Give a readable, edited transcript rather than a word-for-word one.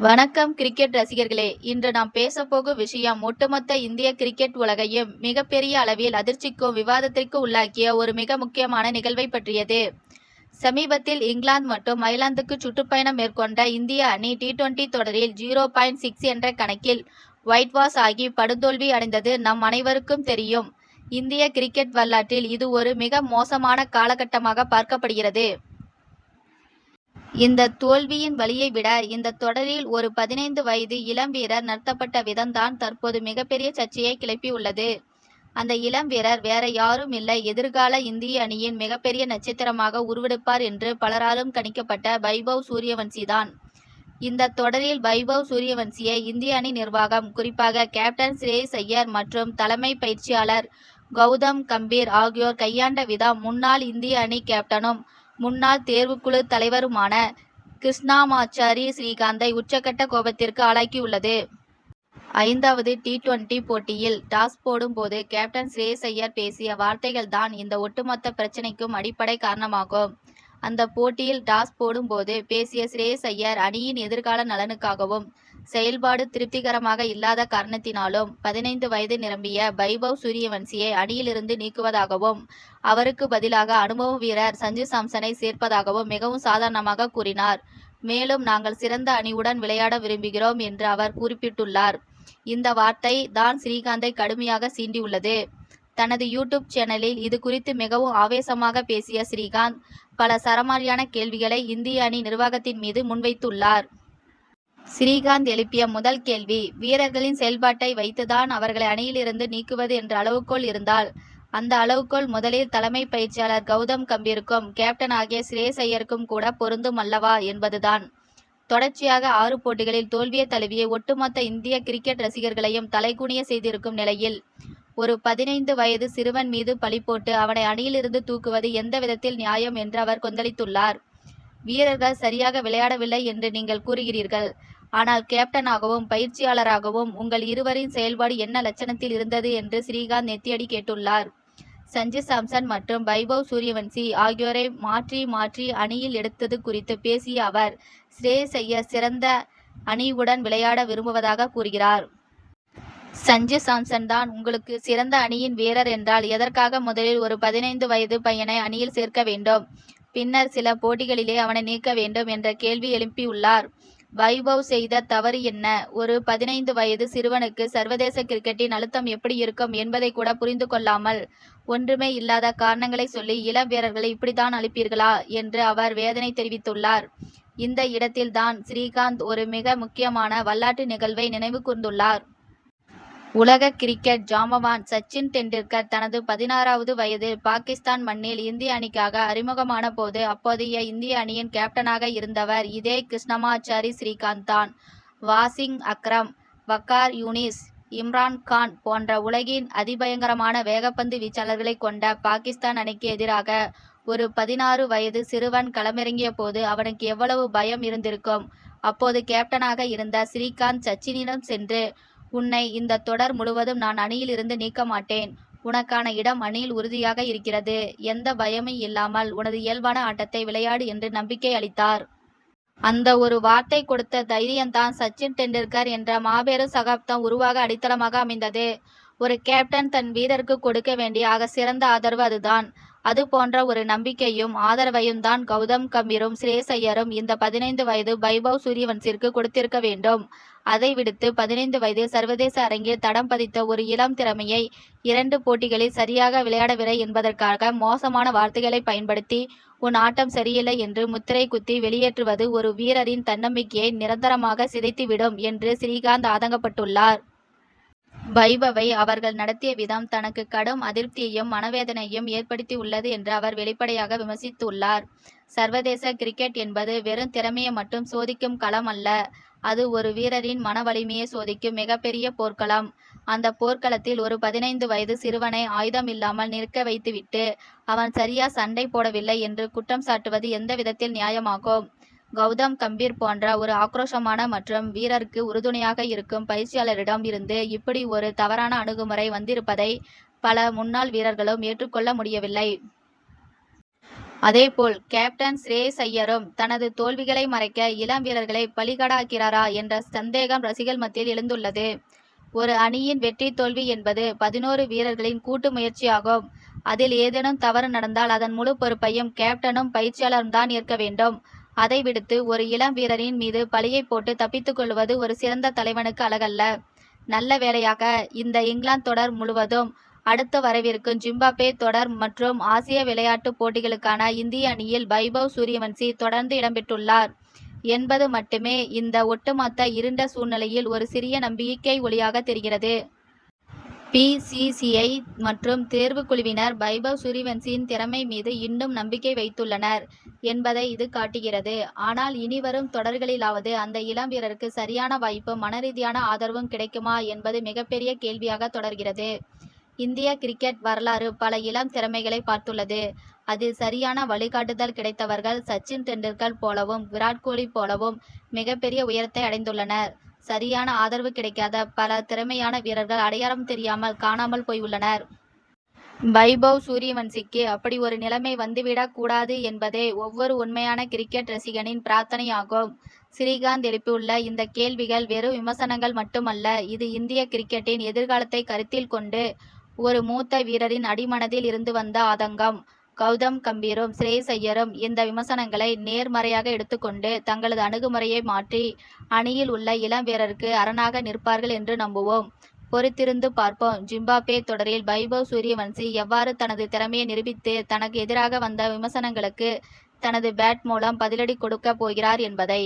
வணக்கம் கிரிக்கெட் ரசிகர்களே. இன்று நாம் பேசப்போகும் விஷயம் ஒட்டுமொத்த இந்திய கிரிக்கெட் உலகையும் மிகப்பெரிய அளவில் அதிர்ச்சிக்கும் விவாதத்திற்கு உள்ளாக்கிய ஒரு மிக முக்கியமான நிகழ்வை பற்றியது. சமீபத்தில் இங்கிலாந்து மற்றும் அயர்லாந்துக்கு சுற்றுப்பயணம் மேற்கொண்ட இந்திய அணி T20 தொடரில் 0.6 என்ற கணக்கில் ஒயிட் வாஷ் ஆகி படுதோல்வி அடைந்தது நம் அனைவருக்கும் தெரியும். இந்திய கிரிக்கெட் வரலாற்றில் இது ஒரு மிக மோசமான காலகட்டமாக பார்க்கப்படுகிறது. இந்த தோல்வியின் வலியை விட இந்த தொடரில் ஒரு 15 வயது இளம் வீரர் நடத்தப்பட்ட விதம்தான் தற்போது மிகப்பெரிய சர்ச்சையை கிளப்பியுள்ளது. அந்த இளம் வீரர் வேற யாரும் இல்லை, எதிர்கால இந்திய அணியின் மிகப்பெரிய நட்சத்திரமாக உருவெடுப்பார் என்று பலராலும் கணிக்கப்பட்ட வைபவ் சூரியவன்சி தான். இந்த தொடரில் வைபவ் சூரியவன்சியை இந்திய அணி நிர்வாகம், குறிப்பாக கேப்டன் ஸ்ரேயஸ் ஐயர் மற்றும் தலைமை பயிற்சியாளர் கௌதம் கம்பீர் ஆகியோர் கையாண்ட விதம் முன்னாள் இந்திய அணி கேப்டனும் முன்னாள் தேர்வுக்குழு தலைவருமான கிருஷ்ணமாச்சாரி ஸ்ரீகாந்தை உச்சக்கட்ட கோபத்திற்கு ஆளாக்கியுள்ளது. 5வது T20 போட்டியில் டாஸ் போடும் போது கேப்டன் ஸ்ரேயஸ் ஐயர் பேசிய வார்த்தைகள் தான் இந்த ஒட்டுமொத்த பிரச்சனைக்கும் அடிப்படை காரணமாகும். அந்த போட்டியில் டாஸ் போடும் போது பேசிய ஸ்ரேயஸ் ஐயர் அணியின் எதிர்கால நலனுக்காகவும் செயல்பாடு திருப்திகரமாக இல்லாத காரணத்தினாலும் 15 வயது நிரம்பிய வைபவ் சூரியவன்சியை அணியிலிருந்து நீக்குவதாகவும் அவருக்கு பதிலாக அனுபவ வீரர் சஞ்சு சாம்சனை சேர்ப்பதாகவும் மிகவும் சாதாரணமாக கூறினார். மேலும் நாங்கள் சிறந்த அணியுடன் விளையாட விரும்புகிறோம் என்று அவர் குறிப்பிட்டுள்ளார். இந்த வார்த்தை தான் ஸ்ரீகாந்தை கடுமையாக சீண்டியுள்ளது. தனது யூடியூப் சேனலில் இது குறித்து மிகவும் ஆவேசமாக பேசிய ஸ்ரீகாந்த் பல சரமாரியான கேள்விகளை இந்திய அணி நிர்வாகத்தின் மீது முன்வைத்துள்ளார். ஸ்ரீகாந்த் எழுப்பிய முதல் கேள்வி, வீரர்களின் செயல்பாட்டை வைத்துதான் அவர்களை அணியிலிருந்து நீக்குவது என்ற அளவுகோல் இருந்தால் அந்த அளவுகோல் முதலில் தலைமை பயிற்சியாளர் கௌதம் கம்பீருக்கும் கேப்டன் ஆகிய ஸ்ரேயஸ் ஐயருக்கும் கூட பொருந்தும் அல்லவா என்பதுதான். தொடர்ச்சியாக 6 போட்டிகளில் தோல்வியை தழுவிய ஒட்டுமொத்த இந்திய கிரிக்கெட் ரசிகர்களையும் தலைகுனிய செய்திருக்கும் நிலையில் ஒரு 15 வயது சிறுவன் மீது பழி போட்டு அவனை அணியிலிருந்து தூக்குவது எந்த விதத்தில் நியாயம் என்று அவர் கொந்தளித்துள்ளார். வீரர்கள் சரியாக விளையாடவில்லை என்று நீங்கள் கூறுகிறீர்கள், ஆனால் கேப்டனாகவும் பயிற்சியாளராகவும் உங்கள் இருவரின் செயல்பாடு என்ன லட்சணத்தில் இருந்தது என்று ஸ்ரீகாந்த் நெத்தியடி கேட்டுள்ளார். சஞ்சு சாம்சன் மற்றும் வைபவ் சூரியவன்சி ஆகியோரை மாற்றி மாற்றி அணியில் எடுத்தது குறித்து பேசிய அவர், ஸ்ரேயஸ் ஐயர் சிறந்த அணியுடன் விளையாட விரும்புவதாக கூறுகிறார். சஞ்சு சாம்சன் தான் உங்களுக்கு சிறந்த அணியின் வீரர் என்றால் எதற்காக முதலில் ஒரு 15 வயது பையனை அணியில் சேர்க்க வேண்டும், பின்னர் சில போட்டிகளிலே அவனை நீக்க வேண்டும் என்ற கேள்வி எழுப்பியுள்ளார். வைபவ் செய்த தவறு என்ன? ஒரு 15 வயது சிறுவனுக்கு சர்வதேச கிரிக்கெட்டின் அழுத்தம் எப்படி இருக்கும் என்பதை கூட புரிந்து கொள்ளாமல் ஒன்றுமே இல்லாத காரணங்களை சொல்லி இளம் வீரர்களை இப்படித்தான் அளிப்பீர்களா என்று அவர் வேதனை தெரிவித்துள்ளார். இந்த இடத்தில் தான் ஸ்ரீகாந்த் ஒரு மிக முக்கியமான வரலாற்று நிகழ்வை நினைவு கூர்ந்துள்ளார். உலக கிரிக்கெட் ஜாம்பவான் சச்சின் டெண்டுல்கர் தனது 16வது வயதில் பாகிஸ்தான் மண்ணில் இந்திய அணிக்காக அறிமுகமான போது அப்போதைய இந்திய அணியின் கேப்டனாக இருந்தவர் இதே கிருஷ்ணமாச்சாரி ஸ்ரீகாந்த் தான். வாசிம் அக்ரம், வக்கார் யூனிஸ், இம்ரான் கான் போன்ற உலகின் அதிபயங்கரமான வேகப்பந்து வீச்சாளர்களை கொண்ட பாகிஸ்தான் அணிக்கு எதிராக ஒரு 16 வயது சிறுவன் களமிறங்கிய போது அவனுக்கு எவ்வளவு பயம் இருந்திருக்கும். அப்போது கேப்டனாக இருந்த ஸ்ரீகாந்த் சச்சினிடம் சென்று, உன்னை இந்த தொடர் முழுவதும் நான் அணியில் இருந்து நீக்க மாட்டேன், உனக்கான இடம் அணியில் உறுதியாக இருக்கிறது, எந்த பயமும் இல்லாமல் உனது இயல்பான ஆட்டத்தை விளையாடு என்று நம்பிக்கை அளித்தார். அந்த ஒரு வார்த்தை கொடுத்த தைரியம்தான் சச்சின் டெண்டுல்கர் என்ற மாபெரும் சகாப்தம் உருவாக அடித்தளமாக அமைந்தது. ஒரு கேப்டன் தன் வீரருக்கு கொடுக்க வேண்டிய ஆக சிறந்த ஆதரவு அதுதான். அது போன்ற ஒரு நம்பிக்கையும் ஆதரவையும் தான் கௌதம் கம்பீரும் ஸ்ரேயஸ் ஐயரும் இந்த 15 வயது வைபவ் சூரியவன்சிற்கு கொடுத்திருக்க வேண்டும். அதை விடுத்து 15 வயதில் சர்வதேச அரங்கில் தடம் பதித்த ஒரு இளம் திறமையை 2 போட்டிகளில் சரியாக விளையாடவில்லை என்பதற்காக மோசமான வார்த்தைகளை பயன்படுத்தி உன் ஆட்டம் சரியில்லை என்று முத்திரை குத்தி வெளியேற்றுவது ஒரு வீரரின் தன்னம்பிக்கையை நிரந்தரமாக சிதைத்துவிடும் என்று ஸ்ரீகாந்த் ஆதங்கப்பட்டுள்ளார். வைபவை அவர்கள் நடத்திய விதம் தனக்கு கடும் அதிருப்தியையும் மனவேதனையும் ஏற்படுத்தியுள்ளது என்று அவர் வெளிப்படையாக விமர்சித்துள்ளார். சர்வதேச கிரிக்கெட் என்பது வெறும் திறமையை மட்டும் சோதிக்கும் களம் அல்ல, அது ஒரு வீரரின் மன வலிமையை சோதிக்கும் மிகப்பெரிய போர்க்களம். அந்த போர்க்களத்தில் ஒரு 15 வயது சிறுவனை ஆயுதம் இல்லாமல் நிற்க வைத்துவிட்டு அவன் சரியா சண்டை போடவில்லை என்று குற்றம் சாட்டுவது எந்த விதத்தில் நியாயமாகும்? கௌதம் கம்பீர் போன்ற ஒரு ஆக்ரோஷமான மற்றும் வீரருக்கு உறுதுணையாக இருக்கும் பயிற்சியாளரிடம் இருந்து இப்படி ஒரு தவறான அணுகுமுறை வந்திருப்பதை பல முன்னாள் வீரர்களும் ஏற்றுக்கொள்ள முடியவில்லை. அதேபோல் கேப்டன் ஸ்ரேயஸ் ஐயரும் தனது தோல்விகளை மறைக்க இளம் வீரர்களை பலிகடாக்கிறாரா என்ற சந்தேகம் ரசிகர்கள் மத்தியில் எழுந்துள்ளது. ஒரு அணியின் வெற்றி தோல்வி என்பது 11 வீரர்களின் கூட்டு முயற்சியாகும். அதில் ஏதேனும் தவறு நடந்தால் அதன் முழு பொறுப்பையும் கேப்டனும் பயிற்சியாளரும் தான் ஏற்க வேண்டும். அதை விடுத்து ஒரு இளம் வீரரின் மீது பழியை போட்டு தப்பித்துக் கொள்வது ஒரு சிறந்த தலைவனுக்கு அழகல்ல. நல்ல வேளையாக இந்த இங்கிலாந்து தொடர் முழுவதும் அடுத்து வரவிருக்கும் ஜிம்பாப்வே தொடர் மற்றும் ஆசிய விளையாட்டுப் போட்டிகளுக்கான இந்திய அணியில் வைபவ் சூரியவன்சி தொடர்ந்து இடம்பெற்றுள்ளார் என்பது மட்டுமே இந்த ஒட்டுமொத்த இருண்ட சூழ்நிலையில் ஒரு சிறிய நம்பிக்கை ஒளியாக தெரிகிறது. பிசிசிஐ மற்றும் தேர்வுக்குழுவினர் வைபவ் சூரியவன்சியின் திறமை மீது இன்னும் நம்பிக்கை வைத்துள்ளனர் என்பதை இது காட்டுகிறது. ஆனால் இனிவரும் தொடர்களிலாவது அந்த இளம் வீரருக்கு சரியான வாய்ப்பும் மனரீதியான ஆதரவும் கிடைக்குமா என்பது மிகப்பெரிய கேள்வியாக தொடர்கிறது. இந்திய கிரிக்கெட் வரலாறு பல இளம் திறமைகளை பார்த்துள்ளது. அதில் சரியான வழிகாட்டுதல் கிடைத்தவர்கள் சச்சின் டெண்டுல்கர் போலவும் விராட் கோலி போலவும் மிகப்பெரிய உயரத்தை அடைந்துள்ளனர். சரியான ஆதரவு கிடைக்காத பல திறமையான வீரர்கள் அடையாளம் தெரியாமல் காணாமல் போயுள்ளனர். வைபவ் சூரியவன்சிக்கு அப்படி ஒரு நிலைமை வந்துவிடக் கூடாது என்பதே ஒவ்வொரு உண்மையான கிரிக்கெட் ரசிகனின் பிரார்த்தனையாகும். ஸ்ரீகாந்த் எழுப்பியுள்ள இந்த கேள்விகள் வெறும் விமர்சனங்கள் மட்டுமல்ல. இது இந்திய கிரிக்கெட்டின் எதிர்காலத்தை கருத்தில் கொண்டு ஒரு மூத்த வீரரின் அடிமனதில் இருந்து வந்த ஆதங்கம். கௌதம் கம்பீரும் ஸ்ரேயஸ் ஐயரும் இந்த விமர்சனங்களை நேர்மறையாக எடுத்துக்கொண்டு தங்களது அணுகுமுறையை மாற்றி அணியில் உள்ள இளம் வீரருக்கு அரணாக நிற்பார்கள் என்று நம்புவோம். பொறுத்திருந்து பார்ப்போம். ஜிம்பாப்வே தொடரில் வைபவ் சூரியவன்சி எவ்வாறு தனது திறமையை நிரூபித்து தனக்கு எதிராக வந்த விமர்சனங்களுக்கு தனது பேட் மூலம் பதிலடி கொடுக்க போகிறார் என்பதை.